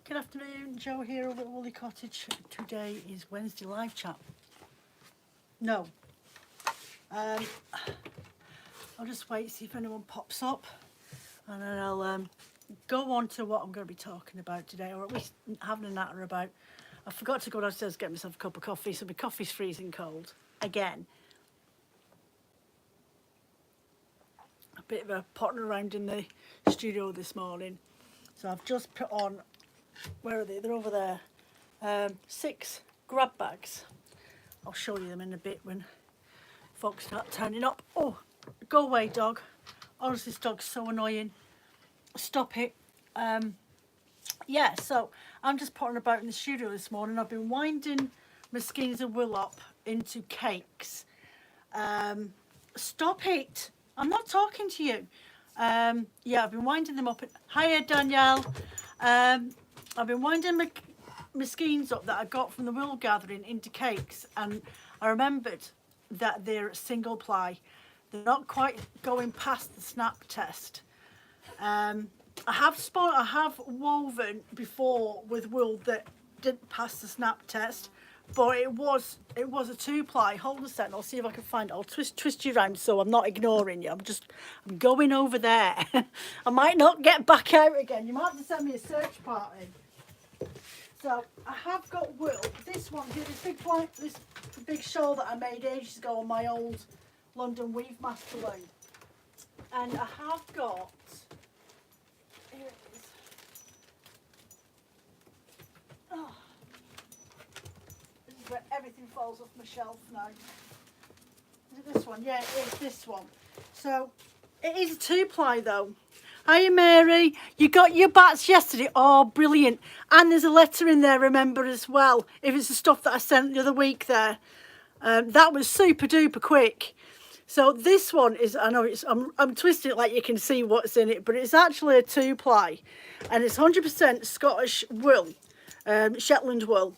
Good afternoon, Joe here over at Woolly Cottage. Today is Wednesday live chat. No. I'll just wait, see if anyone pops up, and then I'll go on to what I'm going to be talking about today, or at least having a natter about. I forgot to go downstairs to get myself a cup of coffee, so my coffee's freezing cold again. A bit of a pottering around in the studio this morning, so I've just put on. Where are they? They're over there. 6 grab bags. I'll show you them in a bit when folks start turning up. Oh, go away, dog. Honestly, this dog's so annoying. Stop it. Yeah, so I'm just pottering about in the studio this morning. I've been winding my skeins of wool up into cakes. Stop it. I'm not talking to you. Yeah, I've been winding them up. Hiya, Danielle. I've been winding my skeins up that I got from the wool gathering into cakes, and I remembered that they're single ply. They're not quite going past the snap test. I have woven before with wool that didn't pass the snap test, but it was a 2-ply. Hold a second, I'll see if I can find it. I'll twist you around so I'm not ignoring you. I'm going over there. I might not get back out again. You might have to send me a search party. So I have got wool. This one here, this big shawl that I made ages ago on my old London Weave Master loom. And I have got, here it is. Oh, this is where everything falls off my shelf now. Is it this one? Yeah, it is this one. So it is a 2-ply though. Hiya Mary, you got your bats yesterday? Oh, brilliant. And there's a letter in there, remember, as well, if it's the stuff that I sent the other week there. That was super duper quick. So this one is, I know I'm twisting it like you can see what's in it, but it's actually a 2-ply, and it's 100% Scottish wool, Shetland wool.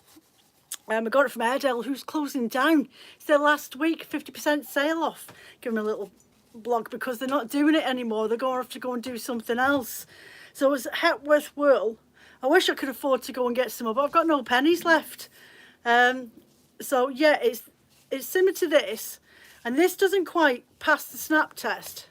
I got it from Airedale, who's closing down. It's their last week, 50% sale off. Give them a little blog because they're not doing it anymore. They're going to have to go and do something else. So it's Hepworth wool. I wish I could afford to go and get some more, but I've got no pennies left. So yeah, it's similar to this, and this doesn't quite pass the snap test.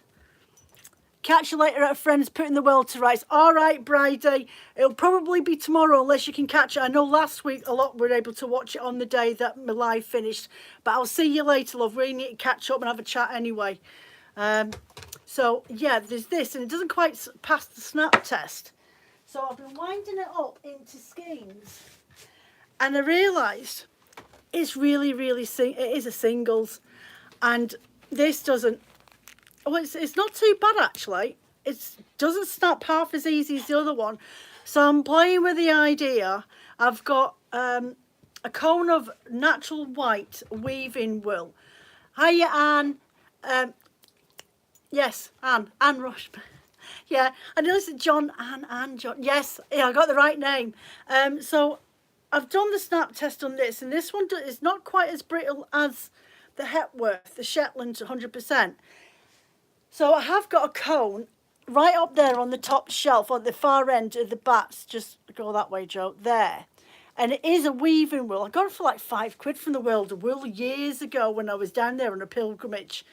Catch you later at a friend's putting the world to rights. All right, Bridie. It'll probably be tomorrow unless you can catch it. I know last week a lot were able to watch it on the day that my live finished, but I'll see you later, love. We need to catch up and have a chat anyway. So yeah, there's this, and it doesn't quite pass the snap test. So I've been winding it up into skeins, and I realised it's really, it is a singles, and this doesn't. Oh, it's not too bad actually. It doesn't snap half as easy as the other one. So I'm playing with the idea. I've got a cone of natural white weaving wool. Hiya, Anne. Yes, Anne Rush. Yeah, I know it's John, Anne, John. Yes, yeah, I got the right name. So I've done the snap test on this, and this one is not quite as brittle as the Hepworth, the Shetland 100%. So I have got a cone right up there on the top shelf, on the far end of the bats. Just go that way, Joe. There. And it is a weaving wool. I got it for like £5 from the World of Wool years ago when I was down there on a pilgrimage.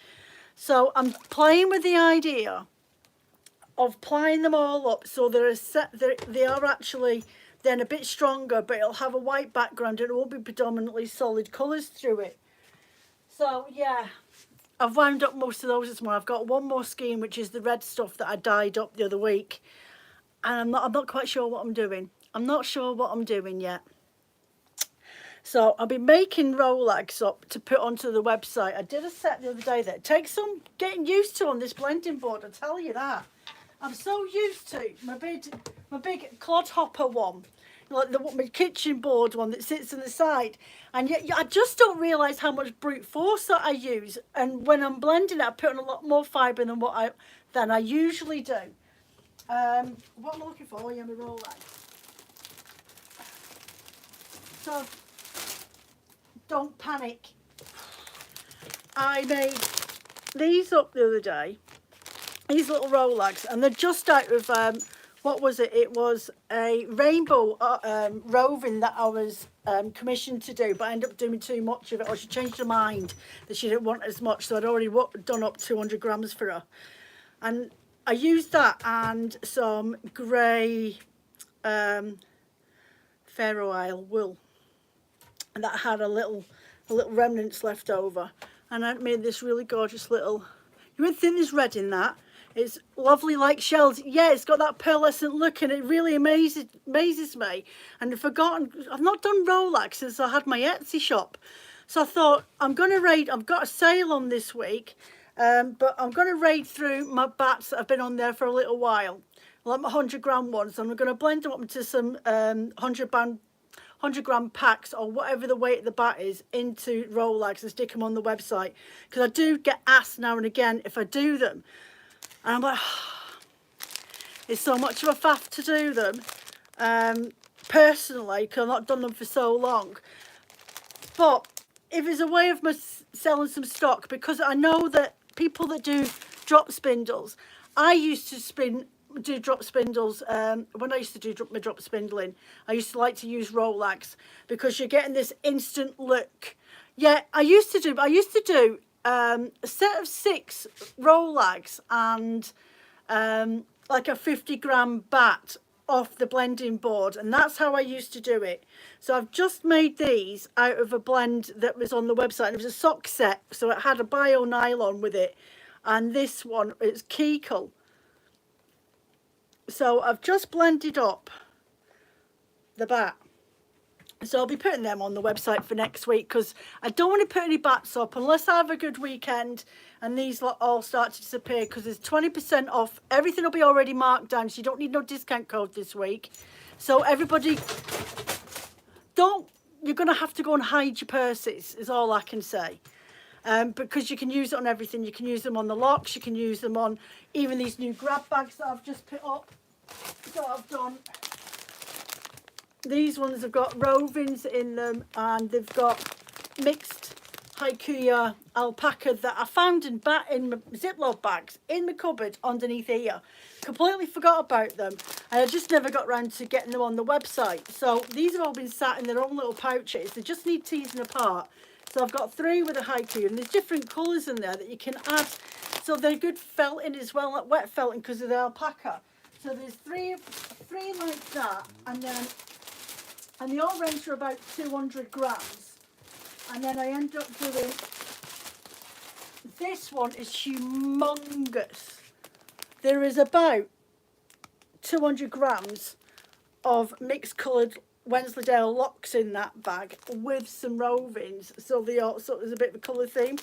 So I'm playing with the idea of plying them all up so they are actually then a bit stronger, but it'll have a white background and it will be predominantly solid colours through it. So yeah, I've wound up most of those this morning. I've got one more skein, which is the red stuff that I dyed up the other week, and I'm not quite sure what I'm doing. I'm not sure what I'm doing yet. So I'll be making rolags up to put onto the website. I did a set the other day that takes some getting used to on this blending board, I tell you that. I'm so used to my big clodhopper one, like my kitchen board one that sits on the side, and yet I just don't realise how much brute force that I use. And when I'm blending it, I put on a lot more fibre than I usually do. What am I looking for? Oh yeah, my rolag. So don't panic. I made these up the other day, these little rolags, and they're just out of what was it? It was a rainbow roving that I was commissioned to do, but I ended up doing too much of it, or she changed her mind that she didn't want as much, so I'd already done up 200 grams for her. And I used that and some grey Faroe Isle wool, and that had a little remnants left over, and I made this really gorgeous little, you would think there's red in that. It's lovely like shells. Yeah, it's got that pearlescent look, and it really amazes me. And I've forgotten, I've not done rolags since I had my Etsy shop. So I thought, I'm going to raid, I've got a sale on this week, but I'm going to raid through my bats that have been on there for a little while. Like my 100 gram ones, and I'm going to blend them up into some 100 gram packs, or whatever the weight of the bat is, into rolags and stick them on the website. Because I do get asked now and again if I do them. And I'm like, it's so much of a faff to do them, personally, because I've not done them for so long. But if there's a way of me selling some stock, because I know that people that do drop spindles, I used to do drop spindles when I used to do my drop spindling. I used to like to use rolags because you're getting this instant look. Yeah, I used to do a set of 6 rolags and like a 50 gram bat off the blending board, and that's how I used to do it. So I've just made these out of a blend that was on the website. It was a sock set, so it had a bio nylon with it, and this one, it's Kegel. So I've just blended up the bat. So I'll be putting them on the website for next week, because I don't want to put any bats up unless I have a good weekend and these all start to disappear, because there's 20% off. Everything will be already marked down, so you don't need no discount code this week. So everybody, you're going to have to go and hide your purses, is all I can say. Because you can use it on everything. You can use them on the locks, you can use them on even these new grab bags that I've just put up. So I've done, these ones have got rovings in them, and they've got mixed Haikuya alpaca that I found in my Ziploc bags in my cupboard underneath here. Completely forgot about them, and I just never got around to getting them on the website. So these have all been sat in their own little pouches. They just need teasing apart. So I've got 3 with a Haikuya, and there's different colours in there that you can add. So they're good felting as well, like wet felting, because of the alpaca. So there's three like that, and the orange are about 200 grams. And then I end up doing, this one is humongous. There is about 200 grams of mixed coloured Wensleydale locks in that bag with some rovings, so there's a bit of a colour theme.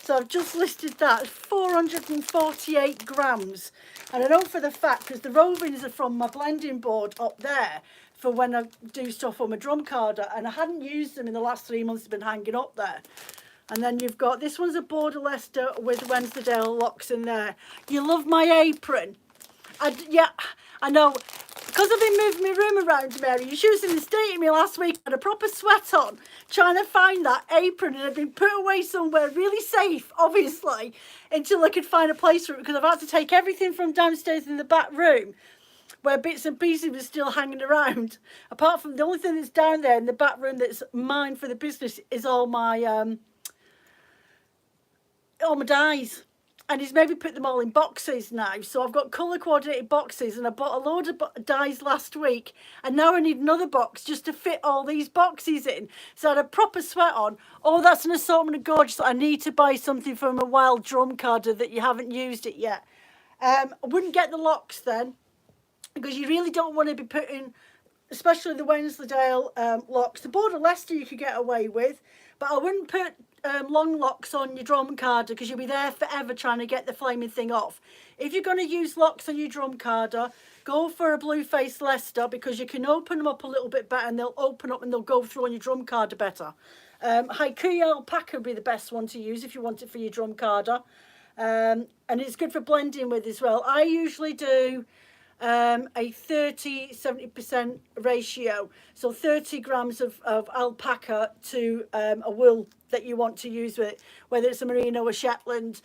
So I've just listed that, 448 grams. And I know for the fact, because the rovings are from my blending board up there for when I do stuff on my drum carder, and I hadn't used them in the last 3 months. They've been hanging up there. And then you've got, this one's a Border Leicester with Wensleydale locks in there. You love my apron. Yeah, I know. Because I've been moving my room around, Mary, you was in the state of me last week. I had a proper sweat on trying to find that apron, and it had been put away somewhere really safe, obviously, until I could find a place for it, because I've had to take everything from downstairs in the back room where bits and pieces were still hanging around. Apart from the only thing that's down there in the back room that's mine for the business is all my dies. And he's maybe put them all in boxes now. So I've got colour coordinated boxes, and I bought a load of dies last week, and now I need another box just to fit all these boxes in. So I had a proper sweat on. Oh, that's an assortment of gorgeous. I need to buy something from a wild drum carder that you haven't used it yet. I wouldn't get the locks then, because you really don't want to be putting, especially the Wensleydale locks. The Border Leicester you could get away with, but I wouldn't put long locks on your drum carder, because you'll be there forever trying to get the flaming thing off. If you're going to use locks on your drum carder, go for a blue face Leicester, because you can open them up a little bit better, and they'll open up and they'll go through on your drum carder better. Haikuya alpaca would be the best one to use if you want it for your drum carder, and it's good for blending with as well. I usually do a 30-70% ratio, so 30 grams of alpaca to a wool that you want to use with it, whether it's a merino or Shetland,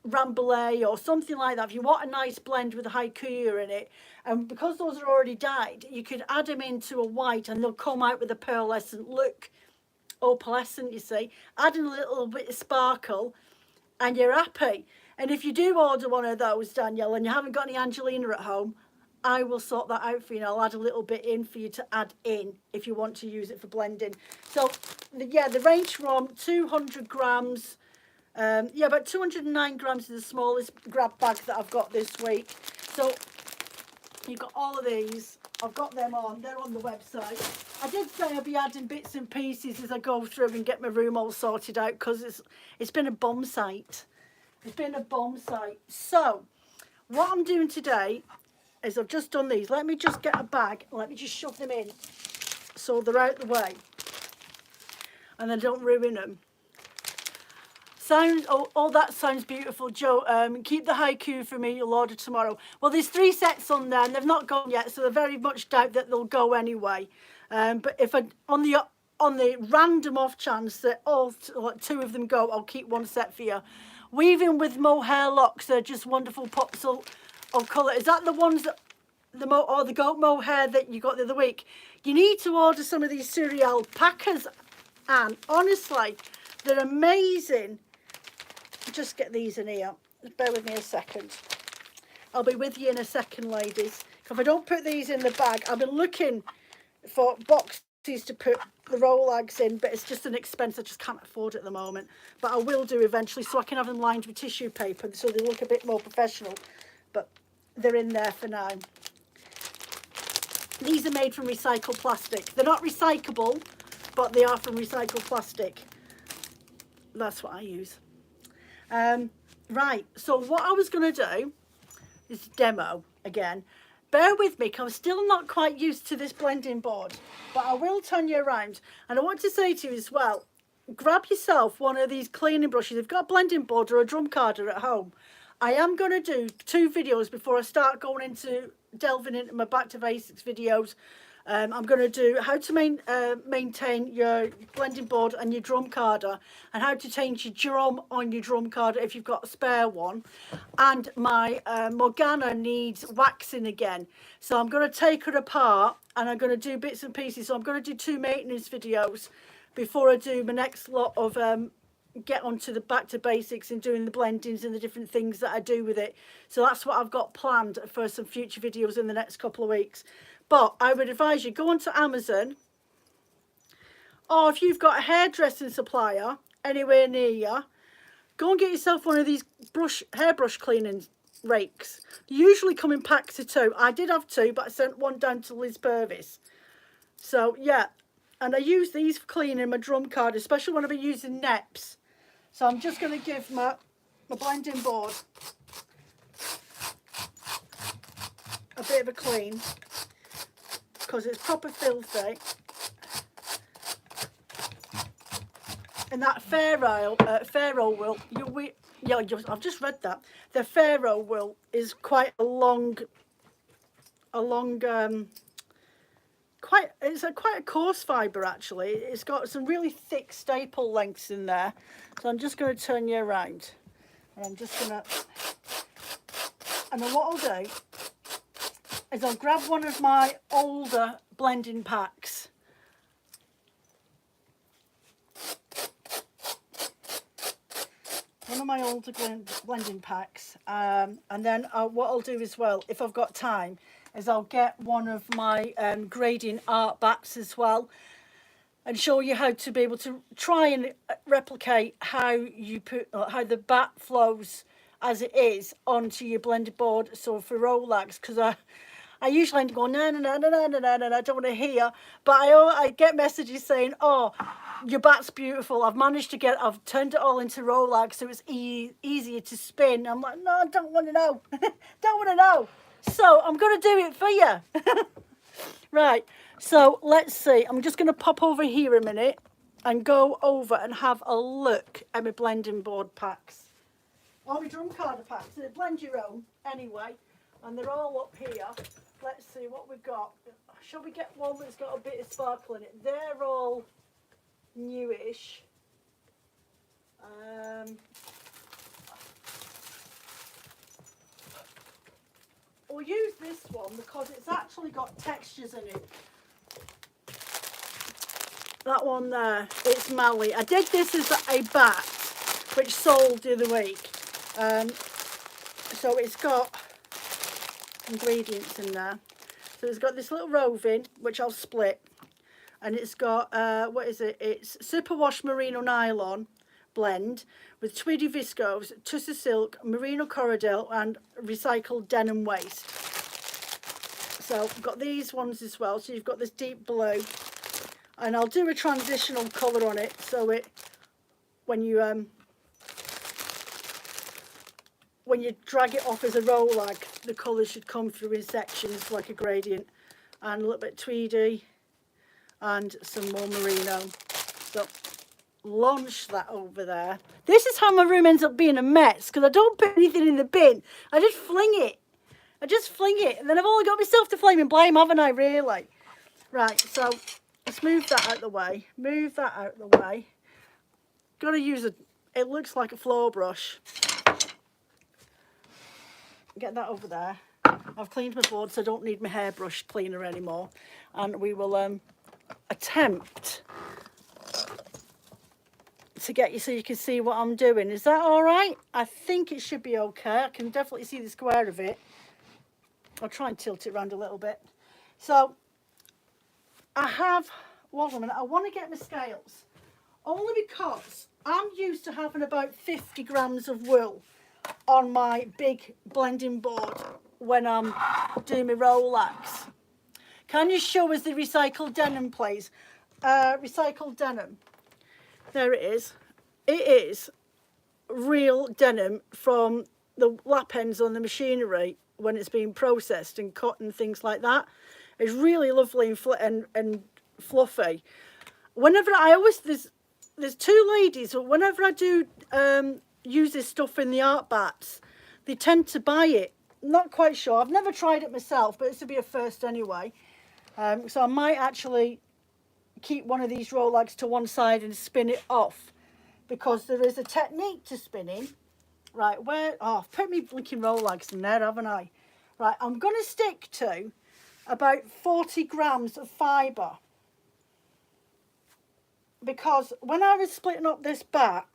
Rambouillet or something like that, if you want a nice blend with a haiku in it, and because those are already dyed, you could add them into a white and they'll come out with a pearlescent look, opalescent, you see. Add in a little bit of sparkle and you're happy. And if you do order one of those, Danielle, and you haven't got any Angelina at home, I will sort that out for you, and I'll add a little bit in for you to add in if you want to use it for blending. So yeah, the range from 200 grams, yeah, about 209 grams is the smallest grab bag that I've got this week. So you've got all of these. I've got them on. They're on the website. I did say I'd be adding bits and pieces as I go through and get my room all sorted out, because it's been a bomb site. It's been a bomb site. So what I'm doing today is I've just done these. Let me just get a bag. Let me just shove them in so they're out the way and I don't ruin them. Sounds, oh, that sounds beautiful, Joe. Keep the haiku for me, you'll order tomorrow. Well, there's 3 sets on there and they've not gone yet, so I very much doubt that they'll go anyway. But if on the random off chance that all 2 of them go, I'll keep 1 set for you. Weaving with mohair locks, they're just wonderful pops of colour. Is that the ones that the goat mohair that you got the other week? You need to order some of these cereal packers, and honestly, they're amazing. Just get these in here. Just bear with me a second. I'll be with you in a second, ladies. If I don't put these in the bag, I've been looking for boxes to put the rolags in, but it's just an expense. I just can't afford it at the moment. But I will do eventually, so I can have them lined with tissue paper so they look a bit more professional. But they're in there for now. These are made from recycled plastic. They're not recyclable, but they are from recycled plastic. That's what I use. Right, so what I was going to do is demo again. Bear with me, because I'm still not quite used to this blending board, but I will turn you around. And I want to say to you as well, grab yourself one of these cleaning brushes. If you've got a blending board or a drum carder at home, I am going to do 2 videos before I start going into delving into my back to basics videos. I'm going to do how to maintain your blending board and your drum carder, and how to change your drum on your drum carder if you've got a spare one. And my Morgana needs waxing again, so I'm going to take her apart and I'm going to do bits and pieces. So I'm going to do 2 maintenance videos before I do my next lot of get onto the back to basics and doing the blendings and the different things that I do with it. So that's what I've got planned for some future videos in the next couple of weeks. But I would advise you, go onto Amazon, or if you've got a hairdressing supplier anywhere near you, go and get yourself one of these hairbrush cleaning rakes. They usually come in packs of 2. I did have 2, but I sent 1 down to Liz Purvis. So yeah, and I use these for cleaning my drum card, especially when I've been using NEPs. So I'm just going to give my blending board a bit of a clean, because it's proper filthy. And that Pharaoh wool, I've just read that. The Pharaoh wool is quite a long, it's quite a coarse fibre actually. It's got some really thick staple lengths in there. So I'm just going to turn you around, and I'm just going to, and then what I'll do is I'll grab one of my older blending packs. One of my older blending packs, and then what I'll do as well, if I've got time, is I'll get one of my grading art bats as well, and show you how to be able to try and replicate how you put how the bat flows as it is onto your blended board. So for rolags, because I usually end up going no, I don't want to hear, but I get messages saying, oh, your bat's beautiful, I've turned it all into rolags so it's easier to spin. I'm like, no, I don't want to know. Don't want to know. So I'm going to do it for you. Right, so let's see. I'm just going to pop over here a minute and go over and have a look at my blending board packs. Or my drum carder packs. So they blend your own anyway, and they're all up here. Let's see what we've got. Shall we get one that's got a bit of sparkle in it? They're all newish. we'll use this one because it's actually got textures in it. That one there, it's mallee. I did this as a bat, which sold the other week. So it's got ingredients in there. So it's got this little roving, which I'll split. And it's got, what is it? It's superwash merino nylon blend with tweedy viscose, tussar silk, merino corridel and recycled denim waste. So I've got these ones as well. So you've got this deep blue. And I'll do a transitional colour on it so it, when you drag it off as a rolag, the colour should come through in sections like a gradient. And a little bit tweedy and some more merino. So launch that over there. This is how my room ends up being a mess because I don't put anything in the bin. I just fling it. And then I've only got myself to blame, haven't I, really? Right, so let's move that out the way. Got to use it looks like a floor brush. Get that over there. I've cleaned my board, so I don't need my hairbrush cleaner anymore. And we will attempt to get you so you can see what I'm doing. Is that all right? I think it should be okay. I can definitely see the square of it. I'll try and tilt it around a little bit. So I have, hold on a minute, I want to get my scales. Only because I'm used to having about 50 grams of wool on my big blending board when I'm doing my rolags. Can you show us the recycled denim, please? Recycled denim. There it is. It is real denim from the lap ends on the machinery when it's being processed and cut and things like that. It's really lovely and fluffy. Whenever I always, there's two ladies, whenever I do use this stuff in the art bats, they tend to buy it. Not quite sure. I've never tried it myself, but this will be a first anyway. So I might actually keep one of these rolags to one side and spin it off because there is a technique to spinning. Right, where, oh, I've put me blinking rolags in there, haven't I? Right, I'm going to stick to about 40 grams of fibre because when I was splitting up this bat,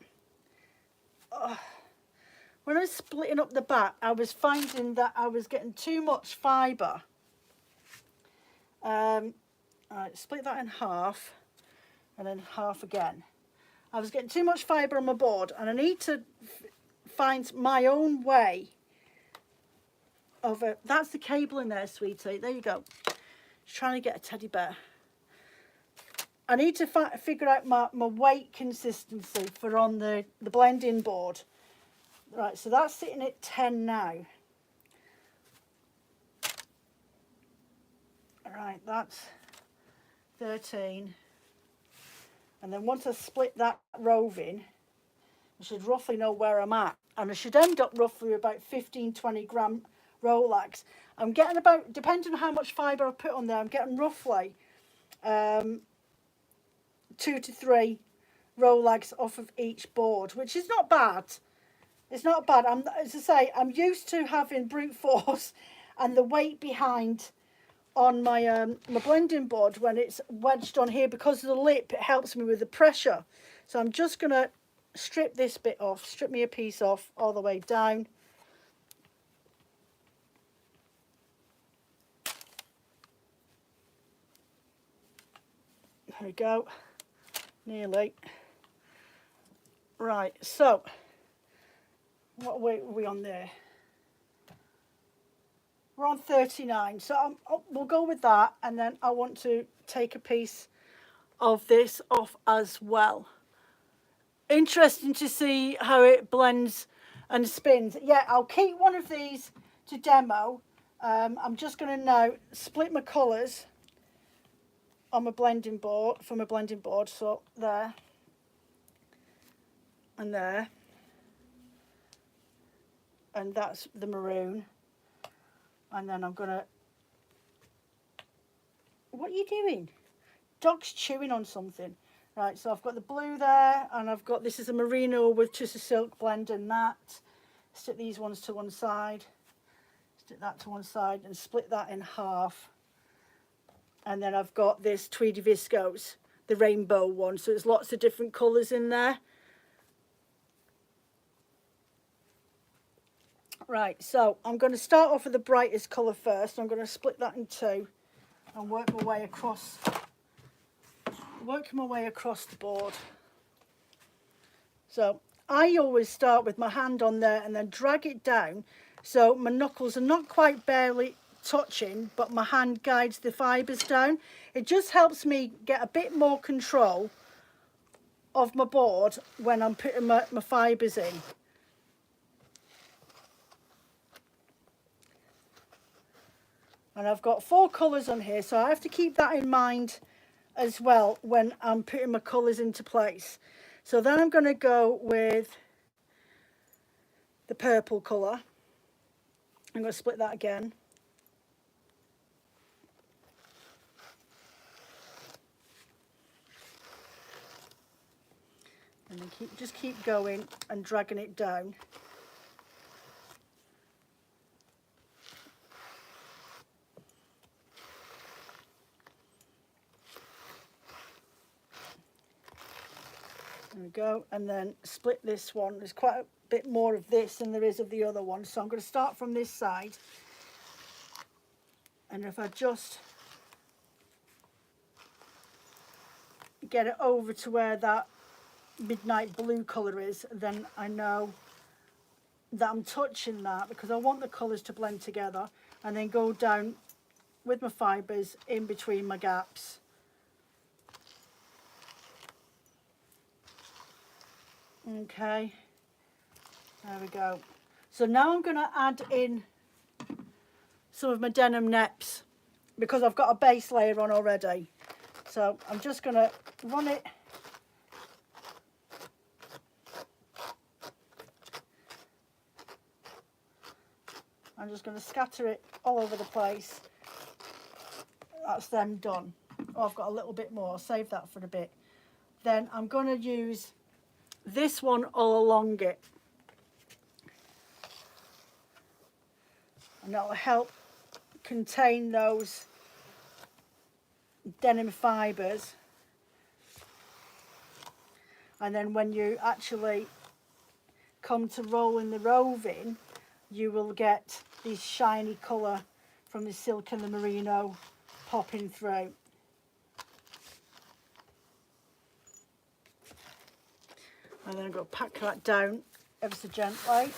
when I was splitting up the bat, I was finding that I was getting too much fibre. Right, split that in half and then half again. I was getting too much fibre on my board and I need to find my own way of it. That's the cable in there, sweetie. There you go. Just trying to get a teddy bear. I need to figure out my weight consistency for on the blending board. Right, so that's sitting at 10 now. Right, that's 13. And then once I split that roving, I should roughly know where I'm at. And I should end up roughly about 15-20 gram rolags. I'm getting about, depending on how much fibre I put on there, I'm getting roughly 2 to 3 rolags off of each board, which is not bad. It's not bad. As I say, I'm used to having brute force and the weight behind on my my blending board when it's wedged on here because of the lip. It helps me with the pressure. So I'm just going to strip this bit off, strip me a piece off all the way down. There we go. Nearly. Right, so what weight are we on there? We're on 39, so we'll go with that, and then I want to take a piece of this off as well. Interesting to see how it blends and spins. Yeah, I'll keep one of these to demo. I'm just going to now split my colours on my blending board, for my blending board, so there and there, and that's the maroon. And then I'm gonna, what are you doing? Dog's chewing on something. Right, so I've got the blue there, and I've got, this is a merino with tussar silk blend and that. Stick these ones to one side. Stick that to one side and split that in half. And then I've got this Tweedy Viscose, the rainbow one. So there's lots of different colours in there. Right, so I'm going to start off with the brightest colour first. I'm going to split that in two and work my way across the board. So I always start with my hand on there and then drag it down so my knuckles are not quite barely touching, but my hand guides the fibres down. It just helps me get a bit more control of my board when I'm putting my fibres in. And I've got 4 colours on here, so I have to keep that in mind as well when I'm putting my colours into place. So then I'm going to go with the purple colour. I'm going to split that again. And then just keep going and dragging it down. There we go, and then split this one. There's quite a bit more of this than there is of the other one, so I'm going to start from this side, and if I just get it over to where that midnight blue colour is, then I know that I'm touching that, because I want the colours to blend together, and then go down with my fibres in between my gaps. Okay, there we go. So now I'm going to add in some of my denim neps because I've got a base layer on already. So I'm just going to run it I'm just going to scatter it all over the place. That's them done. Oh, I've got a little bit more. I'll save that for a bit. Then I'm going to use this one all along it, and that'll help contain those denim fibres, and then when you actually come to rolling the roving, you will get this shiny colour from the silk and the merino popping through. And then I'm going to pack that down ever so gently.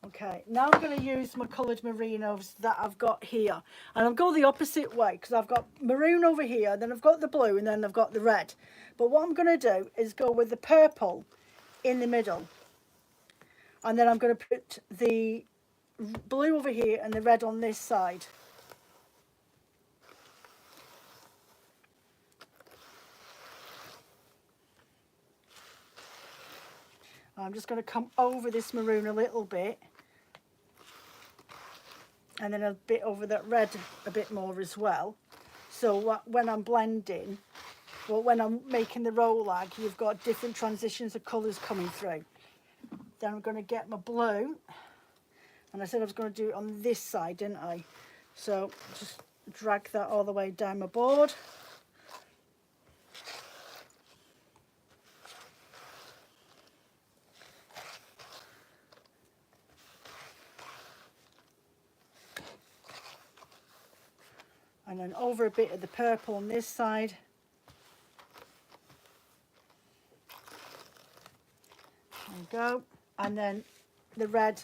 Okay, now I'm going to use my coloured merinos that I've got here. And I'll go the opposite way because I've got maroon over here, then I've got the blue, and then I've got the red. But what I'm going to do is go with the purple in the middle. And then I'm going to put the blue over here and the red on this side. I'm just going to come over this maroon a little bit. And then a bit over that red a bit more as well. So when I'm blending, well, when I'm making the rolag, you've got different transitions of colours coming through. Then I'm going to get my blue, and I said I was going to do it on this side, didn't I? So just drag that all the way down my board. And then over a bit of the purple on this side. There we go. And then the red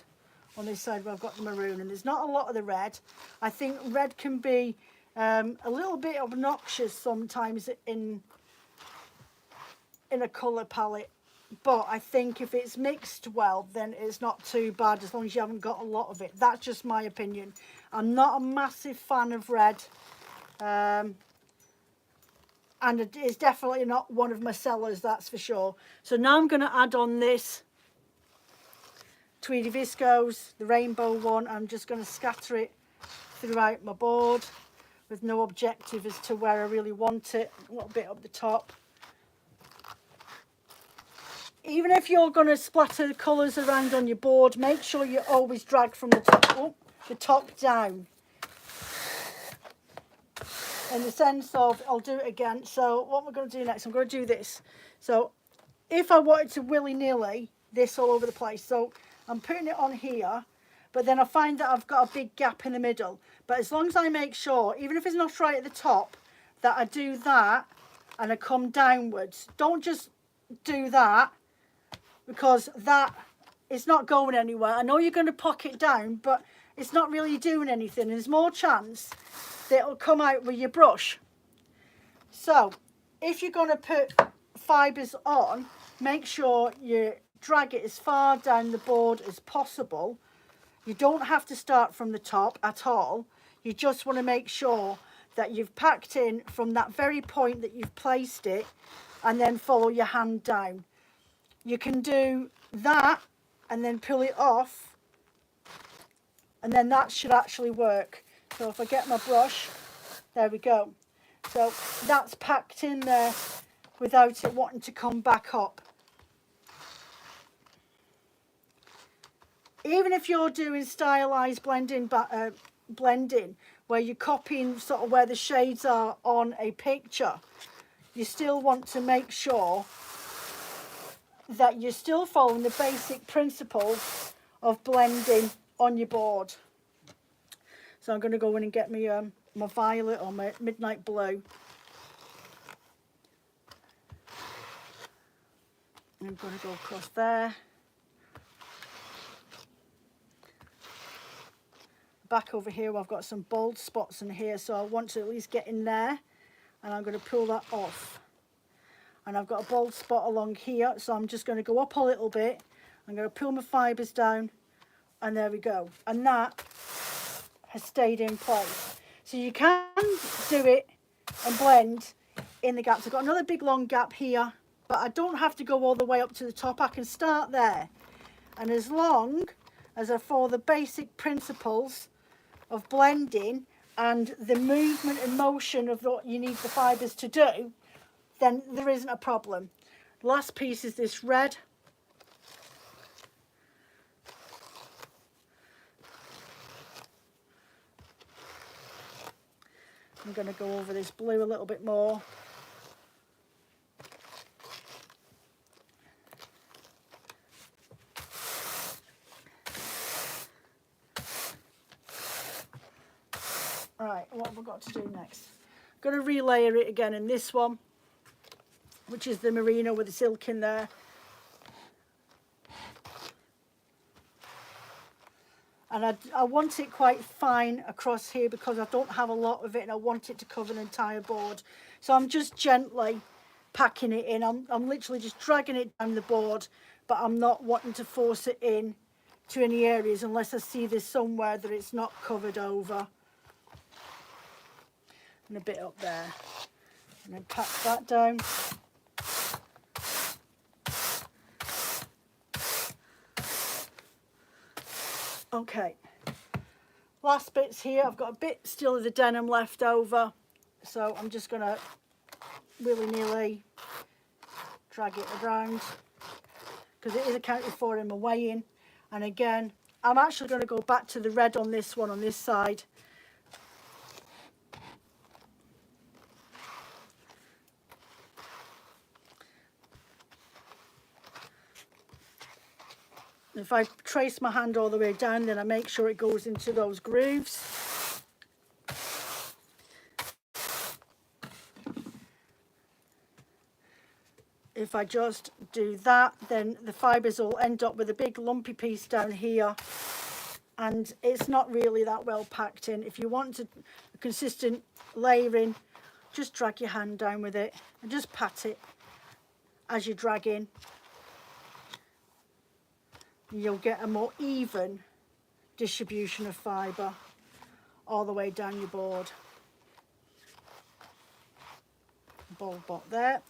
on this side where I've got the maroon, and there's not a lot of the red. I think red can be a little bit obnoxious sometimes in a colour palette, but I think if it's mixed well, then it's not too bad as long as you haven't got a lot of it. That's just my opinion. I'm not a massive fan of red, and it is definitely not one of my sellers, that's for sure. So now I'm going to add on this Tweedy Viscose, the rainbow one. I'm just going to scatter it throughout my board. with no objective as to where I really want it. A little bit up the top. Even if you're going to splatter the colours around on your board, make sure you always drag from the top down. In the sense of, I'll do it again. So what we're going to do next, I'm going to do this. So if I wanted to willy-nilly this all over the place, so I'm putting it on here, but then I find that I've got a big gap in the middle. But as long as I make sure, even if it's not right at the top, that I do that and I come downwards. Don't just do that, because that is not going anywhere. I know you're going to pocket down, but it's not really doing anything. There's more chance that it'll come out with your brush. So if you're going to put fibres on, make sure you drag it as far down the board as possible. You don't have to start from the top at all. You just want to make sure that you've packed in from that very point that you've placed it, and then follow your hand down. You can do that and then pull it off, and then that should actually work. So if I get my brush, there we go. So that's packed in there without it wanting to come back up. Even if you're doing stylized blending, where you're copying sort of where the shades are on a picture, you still want to make sure that you're still following the basic principles of blending on your board. So I'm going to go in and get my my violet or my midnight blue. I'm going to go across there. Back over here, I've got some bold spots in here, so I want to at least get in there, and I'm going to pull that off. And I've got a bold spot along here, so I'm just going to go up a little bit. I'm going to pull my fibres down, and there we go. And that has stayed in place. So you can do it and blend in the gaps. I've got another big long gap here, but I don't have to go all the way up to the top. I can start there. And as long as I follow the basic principles of blending and the movement and motion of what you need the fibres to do, then there isn't a problem. Last piece is this red. I'm going to go over this blue a little bit more. Right, what have I got to do next? I'm going to relayer it again in this one, which is the merino with the silk in there. And I want it quite fine across here because I don't have a lot of it, and I want it to cover an entire board. So I'm just gently packing it in. I'm literally just dragging it down the board, but I'm not wanting to force it in to any areas unless I see there's somewhere that it's not covered over. And a bit up there. And then pack that down. Okay, last bits here. I've got a bit still of the denim left over, so I'm just going to willy-nilly drag it around because it is accounted for in my weighing. And again, I'm actually going to go back to the red on this one on this side. If I trace my hand all the way down, then I make sure it goes into those grooves. If I just do that, then the fibres will end up with a big lumpy piece down here, and it's not really that well packed in. If you want a consistent layering, just drag your hand down with it and just pat it as you drag in. You'll get a more even distribution of fibre all the way down your board. Bold spot there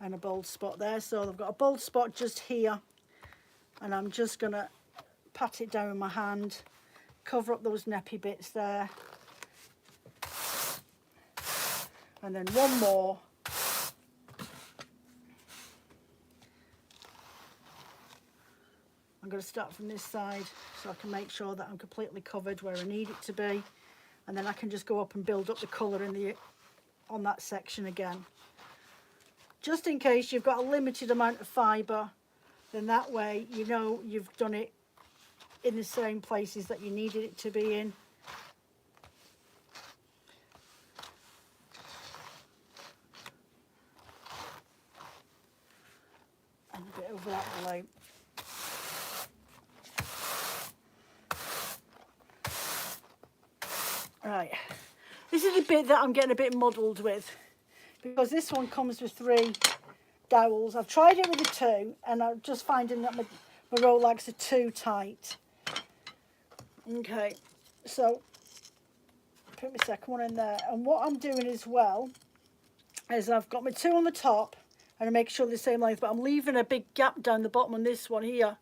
and a bold spot there. So I've got a bold spot just here, and I'm just going to pat it down with my hand, cover up those neppy bits there. And then one more. I'm going to start from this side so I can make sure that I'm completely covered where I need it to be, and then I can just go up and build up the colour on that section again. Just in case you've got a limited amount of fibre, then that way you know you've done it in the same places that you needed it to be in. And a bit over that below. Right, this is the bit that I'm getting a bit muddled with, because this one comes with 3 dowels. I've tried it with the 2 and I'm just finding that my rolags are too tight. Okay, so put my second one in there, and what I'm doing as well is I've got my 2 on the top and I make sure they're the same length, but I'm leaving a big gap down the bottom on this one here,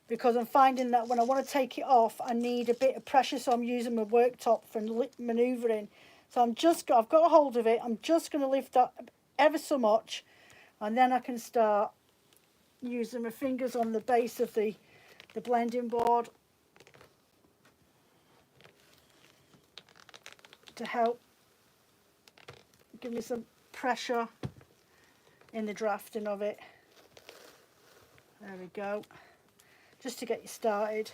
because I'm finding that when I want to take it off, I need a bit of pressure, so I'm using my worktop for manoeuvring. So I've got a hold of it, I'm just going to lift up ever so much, and then I can start using my fingers on the base of the blending board to help give me some pressure in the drafting of it. There we go. Just to get you started.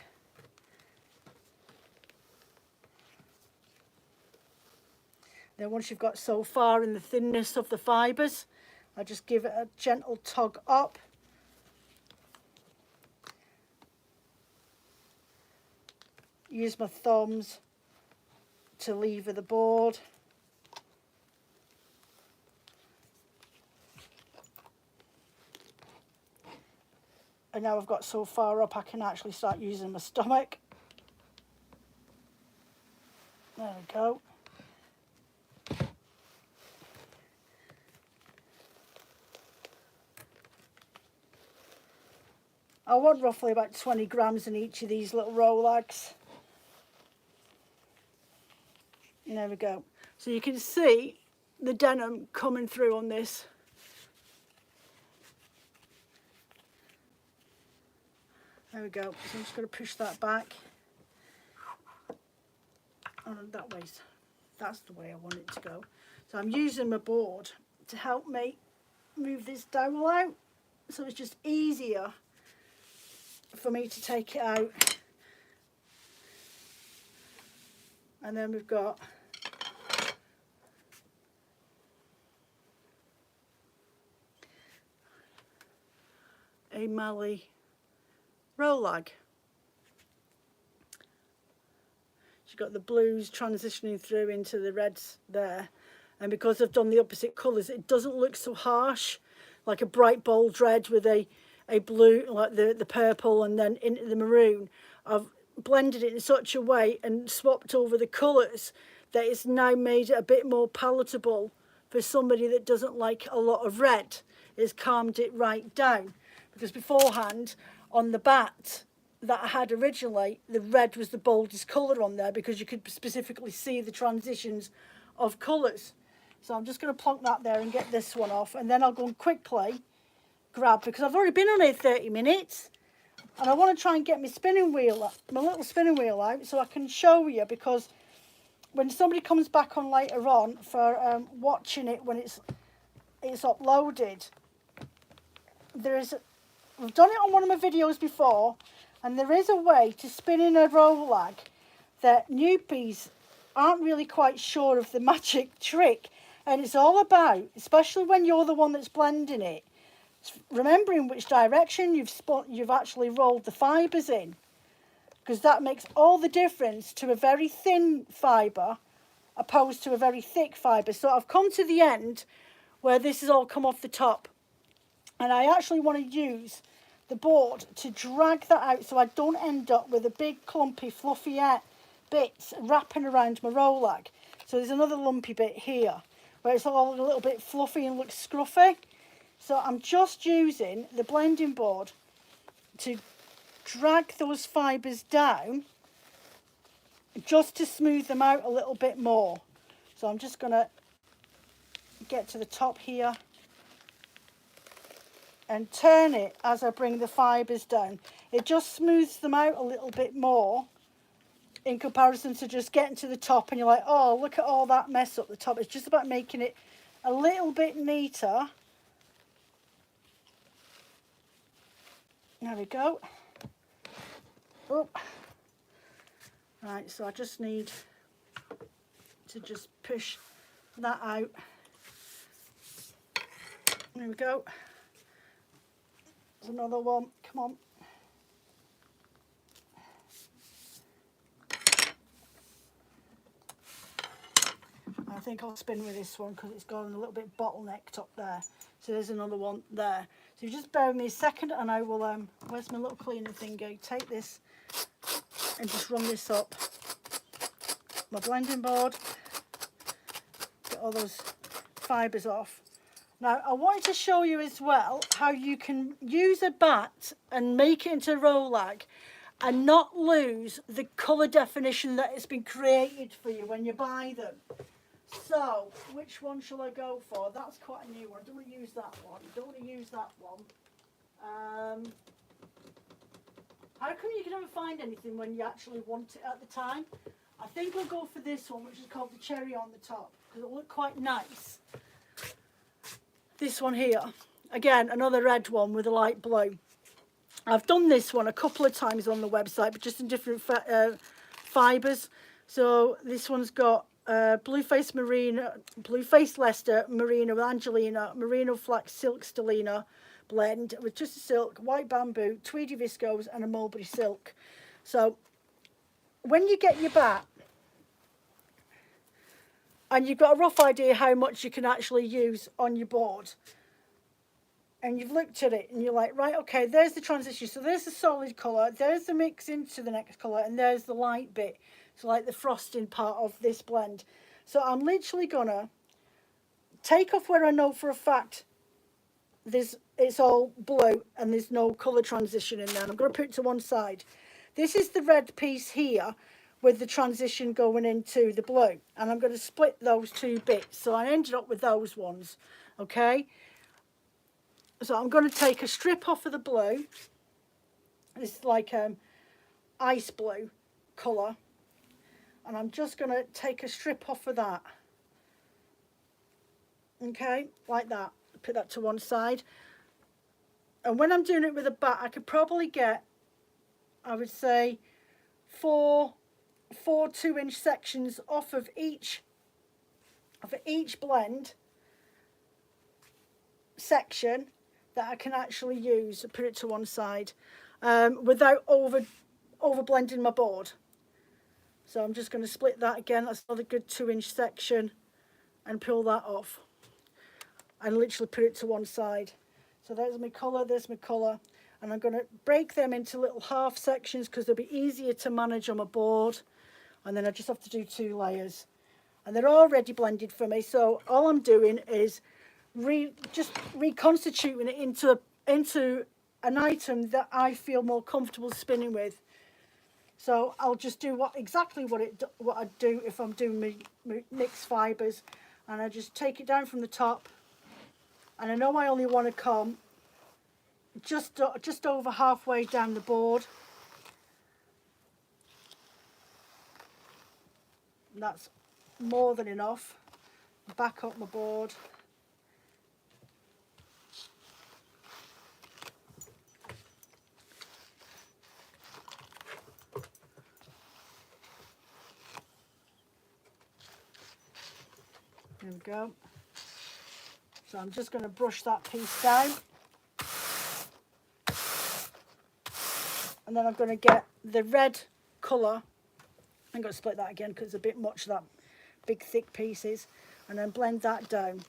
Then once you've got so far in the thinness of the fibres, I just give it a gentle tug up. Use my thumbs to lever the board. And now I've got so far up, I can actually start using my stomach. There we go. I want roughly about 20 grams in each of these little rolags. And there we go. So you can see the denim coming through on this. There we go. So I'm just going to push that back. And that way, that's the way I want it to go. So I'm using my board to help me move this dowel out, so it's just easier for me to take it out. And then we've got a Mali rolag. You've got the blues transitioning through into the reds there, and because I've done the opposite colours, it doesn't look so harsh, like a bright bold red with a blue, like the purple, and then into the maroon. I've blended it in such a way and swapped over the colours that it's now made it a bit more palatable for somebody that doesn't like a lot of red. It's calmed it right down, because beforehand on the bat that I had originally, the red was the boldest colour on there, because you could specifically see the transitions of colours. So I'm just going to plonk that there and get this one off, and then I'll go and quickly grab, because I've already been on here 30 minutes and I want to try and get my spinning wheel, my little spinning wheel out, so I can show you, because when somebody comes back on later on for watching it when it's uploaded, I've done it on one of my videos before, and there is a way to spin in a rolag that newbies aren't really quite sure of the magic trick, and it's all about, especially when you're the one that's blending it, remembering which direction you've actually rolled the fibres in, because that makes all the difference to a very thin fibre opposed to a very thick fibre. So I've come to the end where this has all come off the top, and I actually want to use the board to drag that out so I don't end up with a big clumpy fluffy bits wrapping around my rolag. So there's another lumpy bit here where it's all a little bit fluffy and looks scruffy. So I'm just using the blending board to drag those fibres down, just to smooth them out a little bit more. So I'm just going to get to the top here and turn it as I bring the fibres down. It just smooths them out a little bit more in comparison to just getting to the top and you're like, oh, look at all that mess up the top. It's just about making it a little bit neater. There we go. Oh. Right, so I just need to just push that out. There we go. There's another one. Come on. I think I'll spin with this one because it's gone a little bit bottlenecked up there. So there's another one there. So you just bear with me a second and I will, where's my little cleaning thingy? Take this and just run this up my blending board. Get all those fibres off. Now I wanted to show you as well how you can use a bat and make it into a rolag and not lose the colour definition that has been created for you when you buy them. So, which one shall I go for? That's quite a new one. I don't want to use that one. I don't want to use that one. How come you can never find anything when you actually want it at the time? I think I'll go for this one, which is called the cherry on the top, because it'll look quite nice. This one here. Again, another red one with a light blue. I've done this one a couple of times on the website, but just in different fibres. So this one's got Blueface Merino, Blueface Leicester, Merino Angelina, Merino Flax Silk Stellina blend with Twisted Silk, White Bamboo, Tweedy Viscose and a Mulberry Silk. So when you get your bat and you've got a rough idea how much you can actually use on your board and you've looked at it and you're like, right, okay, there's the transition. So there's the solid colour, there's the mix into the next colour and there's the light bit. So like the frosting part of this blend. So I'm literally gonna take off where I know for a fact it's all blue and there's no colour transition in there. And I'm gonna put it to one side. This is the red piece here with the transition going into the blue. And I'm gonna split those two bits. So I ended up with those ones, okay? So I'm gonna take a strip off of the blue. This is like ice blue colour. And I'm just going to take a strip off of that. Okay, like that. Put that to one side. And when I'm doing it with a bat, I could probably get, I would say, four 2-inch sections off of each blend section that I can actually use to put it to one side without over blending my board. So I'm just going to split that again. That's another good 2-inch section and pull that off and literally put it to one side. So there's my colour, there's my colour. And I'm going to break them into little half sections because they'll be easier to manage on my board. And then I just have to do 2 layers. And they're already blended for me. So all I'm doing is just reconstituting it into an item that I feel more comfortable spinning with. So I'll just do exactly what I do if I'm doing my mixed fibres, and I just take it down from the top, and I know I only want to come just over halfway down the board. And that's more than enough. Back up my board. There we go. So I'm just going to brush that piece down. And then I'm going to get the red colour. I'm going to split that again because it's a bit much, that big thick pieces. And then blend that down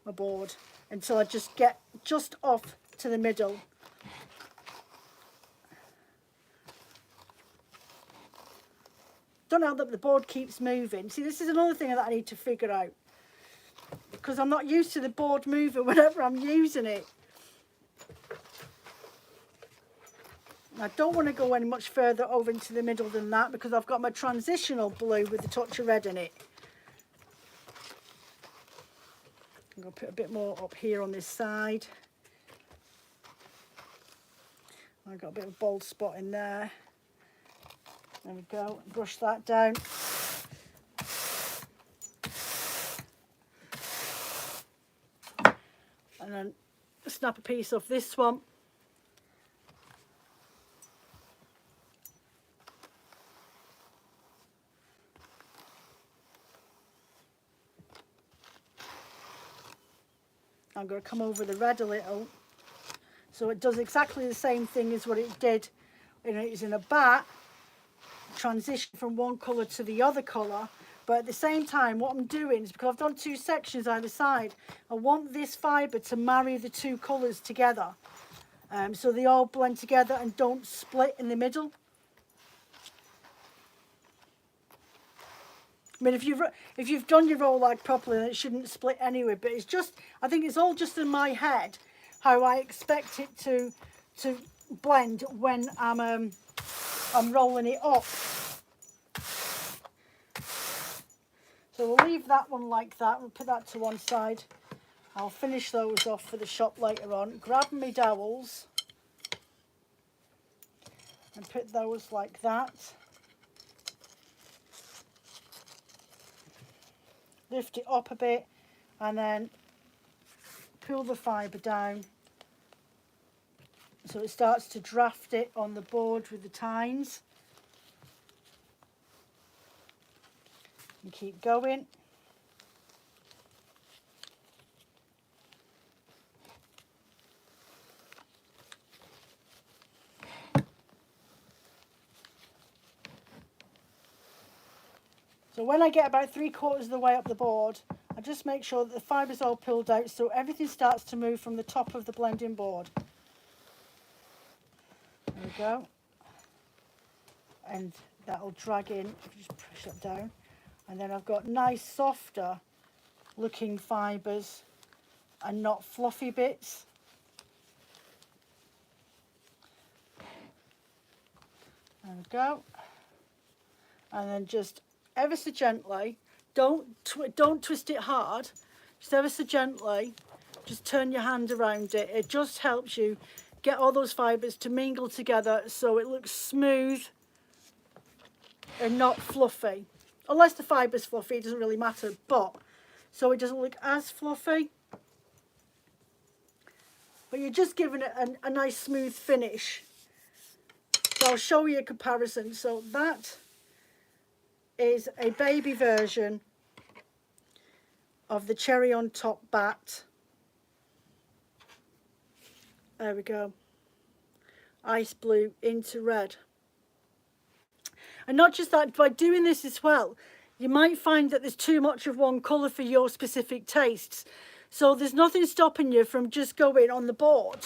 my board until I just get just off to the middle. Don't know that the board keeps moving. See, this is another thing that I need to figure out, because I'm not used to the board moving whenever I'm using it. I don't want to go any much further over into the middle than that because I've got my transitional blue with a touch of red in it. I'm going to put a bit more up here on this side. I've got a bit of a bald spot in there. There we go. Brush that down. And then snap a piece off this one. I'm going to come over the red a little, so it does exactly the same thing as what it did. It's in a bat, transition from one colour to the other colour, but at the same time what I'm doing is, because I've done two sections either side, I want this fibre to marry the two colours together, so they all blend together and don't split in the middle. I mean, if you've done your rolag properly, then it shouldn't split anyway. But it's just, I think it's all just in my head how I expect it to blend when I'm rolling it up. So we'll leave that one like that. We'll put that to one side. I'll finish those off for the shop later on. Grab my dowels and put those like that. Lift it up a bit and then pull the fibre down so it starts to draft it on the board with the tines. And keep going. So when I get about 3/4 of the way up the board, I just make sure that the fibre's all pulled out so everything starts to move from the top of the blending board. There we go. And that'll drag in, if you just push that down. And then I've got nice, softer looking fibres and not fluffy bits. There we go. And then just ever so gently, don't twist it hard, just ever so gently, just turn your hand around it. It just helps you get all those fibres to mingle together so it looks smooth and not fluffy. Unless the fibre's fluffy, it doesn't really matter, but so it doesn't look as fluffy. But you're just giving it a nice smooth finish. So I'll show you a comparison. So that is a baby version of the cherry on top bat. There we go. Ice blue into red. And not just that, by doing this as well, you might find that there's too much of one colour for your specific tastes. So there's nothing stopping you from just going on the board.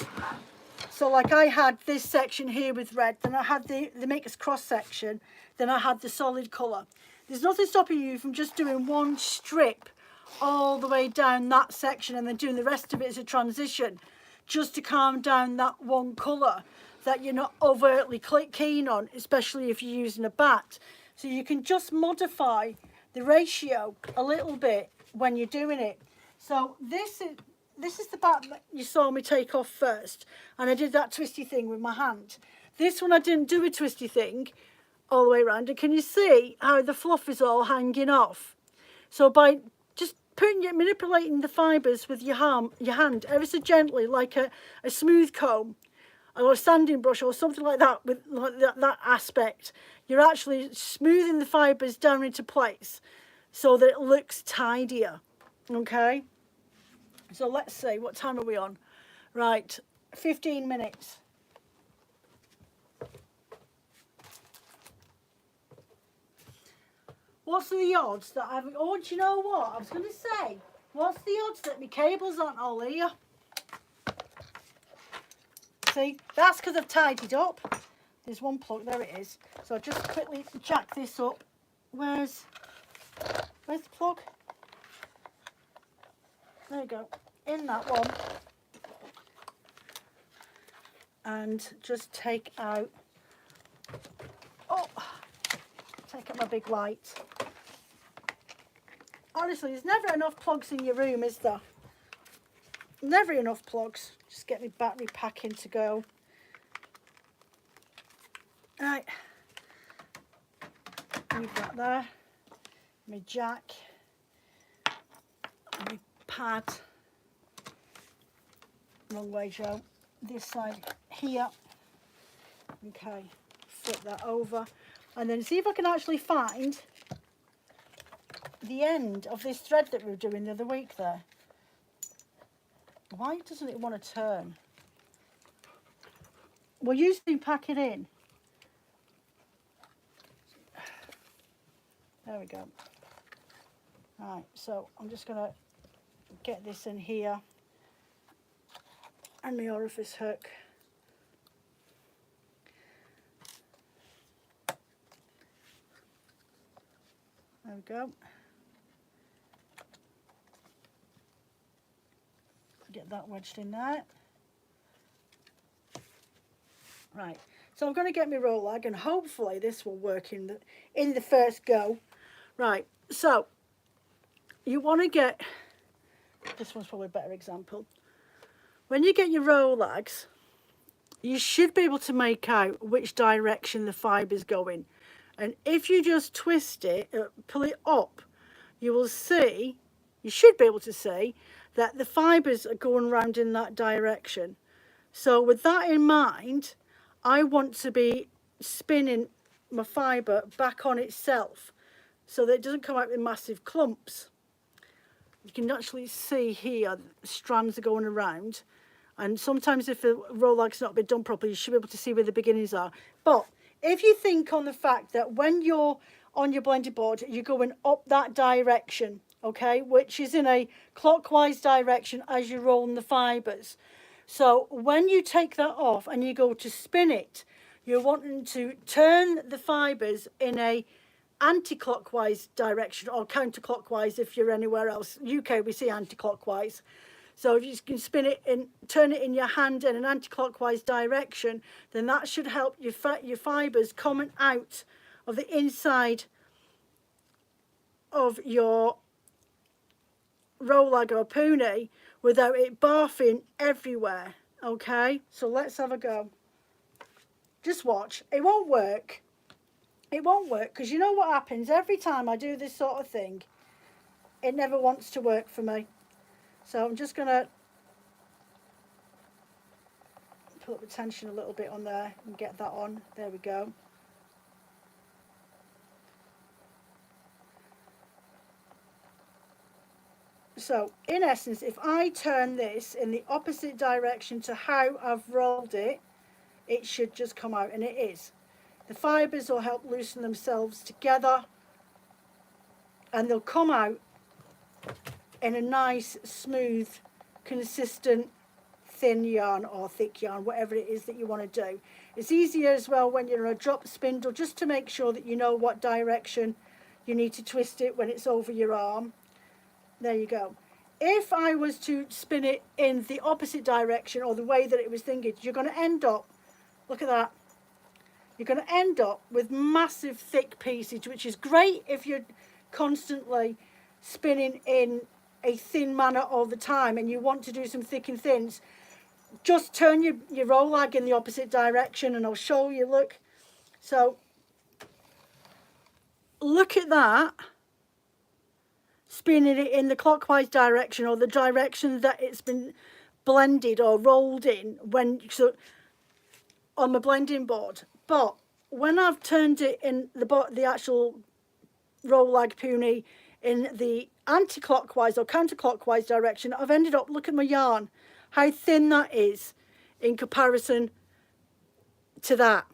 So like I had this section here with red, then I had the mixed cross section, then I had the solid colour. There's nothing stopping you from just doing one strip all the way down that section and then doing the rest of it as a transition, just to calm down that one colour that you're not overtly keen on, especially if you're using a bat. So you can just modify the ratio a little bit when you're doing it. So this is the bat that you saw me take off first, and I did that twisty thing with my hand. This one I didn't do a twisty thing all the way around, and can you see how the fluff is all hanging off? So by just manipulating the fibres with your hand ever so gently, like a smooth comb or a sanding brush or something like that, with like that aspect, you're actually smoothing the fibres down into place so that it looks tidier. Okay, so let's see, what time are we on? Right, 15 minutes. What's the odds that oh, do you know what? I was going to say, what's the odds that my cables aren't all here? See, that's because I've tidied up. There's one plug, there it is. So I'll just quickly jack this up. Where's the plug? There you go, in that one. And just take out, take out my big light. Honestly, there's never enough plugs in your room, is there? Never enough plugs. Just get my battery pack in to go. Right. Leave that there. My jack. My pad. Wrong way, Joe. This side here. Okay. Flip that over. And then see if I can actually find the end of this thread that we were doing the other week there. Why doesn't it want to turn? We'll usually pack it in. There we go. Right, so I'm just going to get this in here and my orifice hook. There we go. Get that wedged in there. Right, so I'm going to get my rolag, and hopefully this will work in the first go. Right, so you want to get, this one's probably a better example. When you get your rolags, you should be able to make out which direction the fiber's going. And if you just twist it, pull it up, you will see, you should be able to see that the fibres are going round in that direction. So with that in mind, I want to be spinning my fibre back on itself so that it doesn't come out in massive clumps. You can actually see here strands are going around, and sometimes if the rolag's not been done properly, you should be able to see where the beginnings are. But if you think on the fact that when you're on your blending board, you're going up that direction, okay, which is in a clockwise direction as you're rolling the fibres. So when you take that off and you go to spin it, you're wanting to turn the fibres in a anti-clockwise direction, or counterclockwise if you're anywhere else. UK we see anti-clockwise. So if you can spin it and turn it in your hand in an anti-clockwise direction, then that should help your fibres coming out of the inside of your rolag or pony without it barfing everywhere. Okay, so let's have a go. Just watch. It won't work. It won't work because you know what happens every time I do this sort of thing? It never wants to work for me. So I'm just going to put the tension a little bit on there and get that on. There we go. So in essence, if I turn this in the opposite direction to how I've rolled it, it should just come out, and it is. The fibres will help loosen themselves together and they'll come out in a nice, smooth, consistent, thin yarn or thick yarn, whatever it is that you want to do. It's easier as well when you're on a drop spindle, just to make sure that you know what direction you need to twist it when it's over your arm. There you go. If I was to spin it in the opposite direction, or the way that it was thinking, you're going to end up, look at that, you're going to end up with massive thick pieces, which is great if you're constantly spinning in a thin manner all the time and you want to do some thick and thins. Just turn your rolag in the opposite direction and I'll show you. Look, so look at that, spinning it in the clockwise direction, or the direction that it's been blended or rolled in so on my blending board. But when I've turned it in the actual rolag pony in the anti-clockwise or counterclockwise direction, I've ended up, look at my yarn, how thin that is in comparison to that.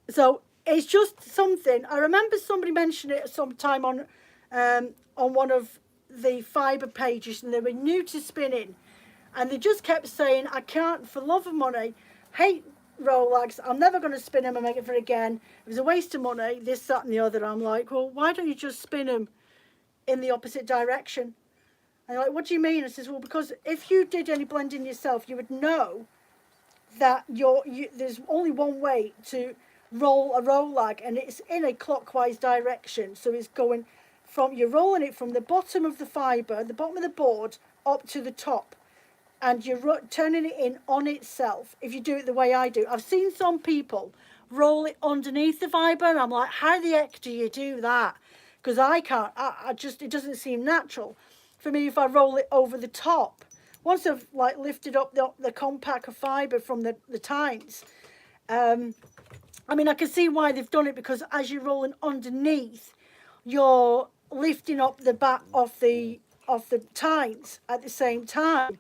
So it's just something. I remember somebody mentioned it sometime on one of the fibre pages, and they were new to spinning, and they just kept saying, I can't for love of money, hate rolags, I'm never going to spin them and make it for again. It was a waste of money, this, that and the other. I'm like, well, why don't you just spin them in the opposite direction? And they're like, what do you mean? I says, well, because if you did any blending yourself, you would know that there's only one way to roll a rolag, and it's in a clockwise direction. So it's going you're rolling it from the bottom of the fibre, the bottom of the board, up to the top. And you're turning it in on itself if you do it the way I do. I've seen some people roll it underneath the fibre, and I'm like, how the heck do you do that? Because I can't, I just, it doesn't seem natural for me if I roll it over the top. Once I've like lifted up the compact of fibre from the tines, I mean, I can see why they've done it, because as you're rolling underneath, you're lifting up the back of the tines at the same time.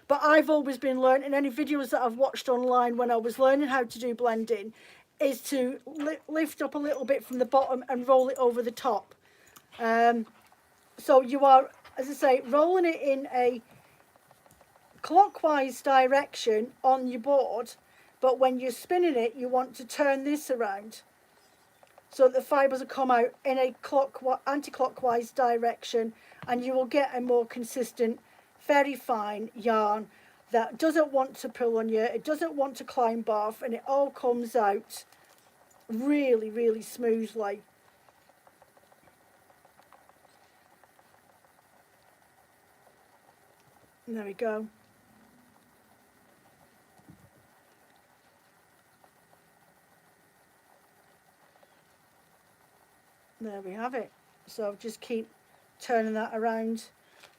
But I've always been learning, in any videos that I've watched online when I was learning how to do blending, is to lift up a little bit from the bottom and roll it over the top. So you are, as I say, rolling it in a clockwise direction on your board, but when you're spinning it, you want to turn this around so that the fibres will come out in a anti-clockwise direction, and you will get a more consistent, very fine yarn that doesn't want to pull on you, it doesn't want to climb off, and it all comes out really, really smoothly. And there we go. There we have it. So just keep turning that around,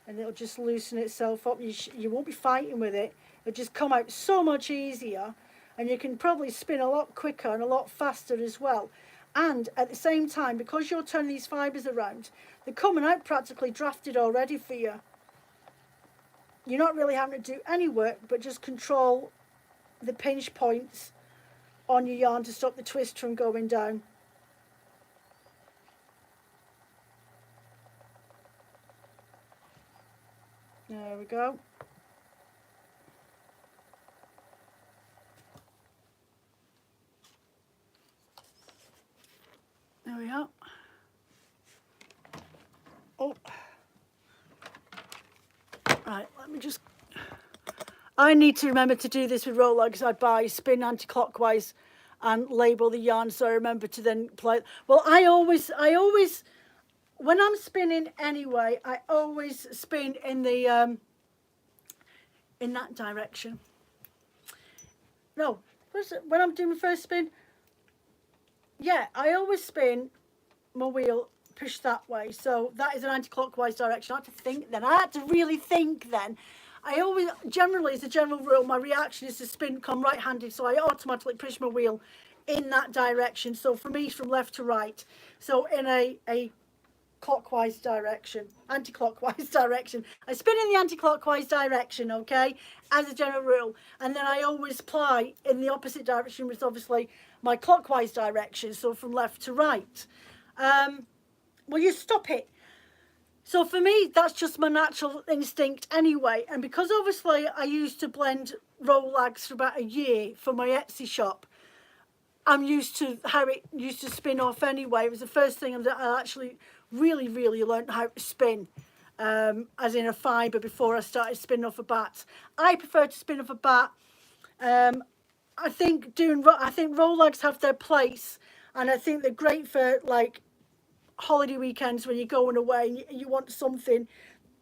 and it'll just loosen itself up. You won't be fighting with it. It'll just come out so much easier, and you can probably spin a lot quicker and a lot faster as well. And at the same time, because you're turning these fibres around, they're coming out practically drafted already for you. You're not really having to do any work, but just control the pinch points on your yarn to stop the twist from going down. There we go. There we are. Oh. Right, let me just... I need to remember to do this with rolags. I buy spin anti-clockwise and label the yarn so I remember to then play. Well, I always... When I'm spinning anyway, I always spin in the in that direction. No, when I'm doing my first spin, yeah, I always spin my wheel, push that way. So that is an anti-clockwise direction. I had to think then. I had to really think then. I always, generally, as a general rule, my reaction is to spin, come right-handed, so I automatically push my wheel in that direction. So for me, from left to right. So in a clockwise direction, anti-clockwise direction. I spin in the anti-clockwise direction, okay, as a general rule, and then I always ply in the opposite direction, which is obviously my clockwise direction, so from left to right. Will you stop it? So for me, that's just my natural instinct anyway, and because obviously I used to blend rolags for about a year for my Etsy shop, I'm used to how it used to spin off anyway. It was the first thing that I actually really learned how to spin, as in a fibre, before I started spinning off a bat. I prefer to spin off a bat. I think rolags have their place, and I think they're great for like holiday weekends when you're going away and you want something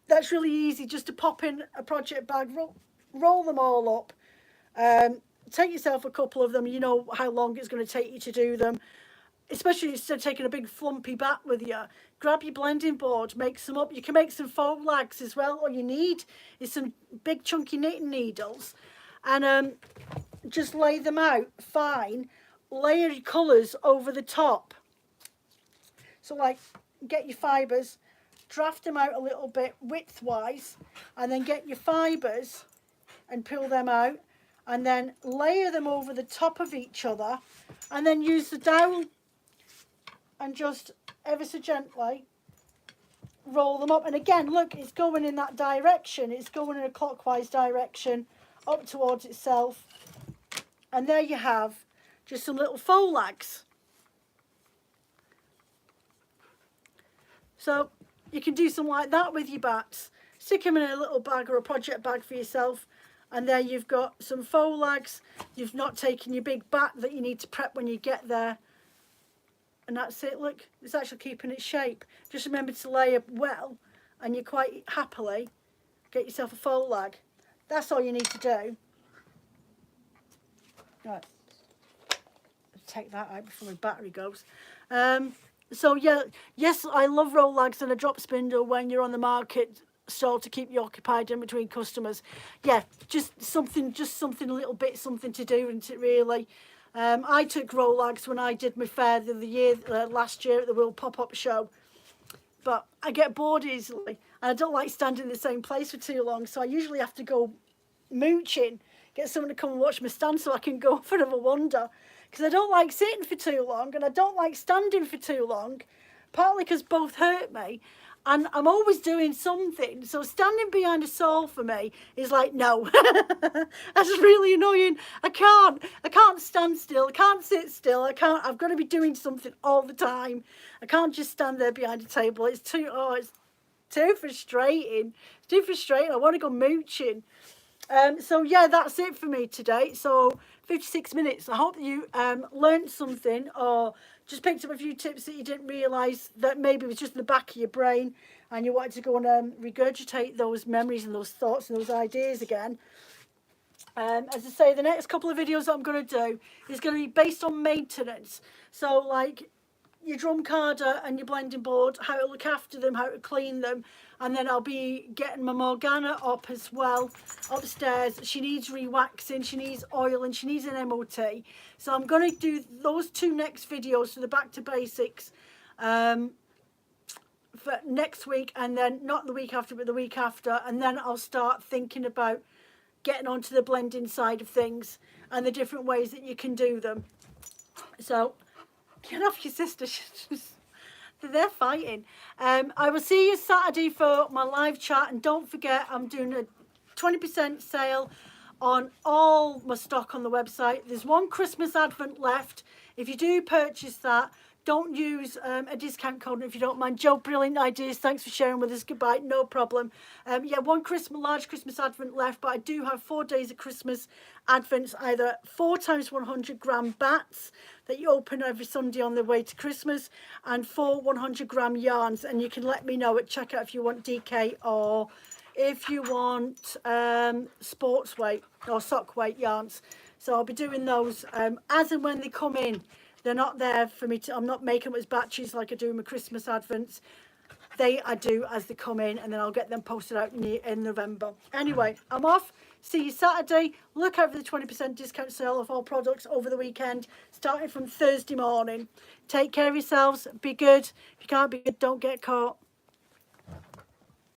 that's really easy, just to pop in a project bag, roll them all up. Take yourself a couple of them. You know how long it's going to take you to do them, especially instead of taking a big flumpy bat with you. Grab your blending board, make some up. You can make some faux lags as well. All you need is some big chunky knitting needles, and just lay them out fine. Layer your colours over the top. So like, get your fibres, draft them out a little bit widthwise, and then get your fibres and pull them out, and then layer them over the top of each other, and then use the dowel and just ever so gently roll them up. And again, look, it's going in that direction. It's going in a clockwise direction up towards itself. And there you have just some little faux lags. So you can do something like that with your bats. Stick them in a little bag or a project bag for yourself, and there you've got some faux lags. You've not taken your big bat that you need to prep when you get there. and that's it. Look, it's actually keeping its shape. Just remember to layer well, and you quite happily get yourself a faux lag. That's all you need to do. Right, take that out before my battery goes. So yeah, yes, I love rolags and a drop spindle when you're on the market stall to keep you occupied in between customers. Yeah, just something a little bit, something to do, isn't it really? I took rolags when I did my fair the year last year at the World Pop-Up Show, but I get bored easily and I don't like standing in the same place for too long, so I usually have to go mooching, get someone to come and watch me stand so I can go for another wander, because I don't like sitting for too long and I don't like standing for too long, partly because both hurt me and I'm always doing something. So standing behind a stall for me is like, no. That's really annoying. I can't stand still, I can't sit still, I've got to be doing something all the time. I can't just stand there behind a table. It's too frustrating. It's too frustrating. I want to go mooching. So yeah, that's it for me today. So 56 minutes. I hope you learned something or just picked up a few tips that you didn't realise that maybe was just in the back of your brain and you wanted to go and regurgitate those memories and those thoughts and those ideas again. As I say, the next couple of videos that I'm going to do is going to be based on maintenance. So like your drum carder and your blending board, how to look after them, how to clean them. And then I'll be getting my Morgana up as well, upstairs. She needs re-waxing, she needs oil, and she needs an MOT. So I'm going to do those two next videos for the Back to Basics for next week, and then not the week after, but the week after. And then I'll start thinking about getting onto the blending side of things and the different ways that you can do them. So get off your sister. They're fighting. I will see you Saturday for my live chat, and don't forget I'm doing a 20% sale on all my stock on the website. There's one Christmas advent left. If you do purchase that, don't use a discount code if you don't mind. Joe, brilliant ideas. Thanks for sharing with us. Goodbye. No problem. Yeah, one large Christmas advent left, but I do have 4 days of Christmas advents, either 4 times 100 gram bats that you open every Sunday on the way to Christmas, and 4 100 gram yarns. And you can let me know at checkout if you want DK or if you want sports weight or sock weight yarns. So I'll be doing those as and when they come in. They're not there for me to, I'm not making them as batches like I do in my Christmas advents. I do as they come in, and then I'll get them posted out in November. Anyway, I'm off. See you Saturday. Look out for the 20% discount sale of all products over the weekend, starting from Thursday morning. Take care of yourselves. Be good. If you can't be good, don't get caught.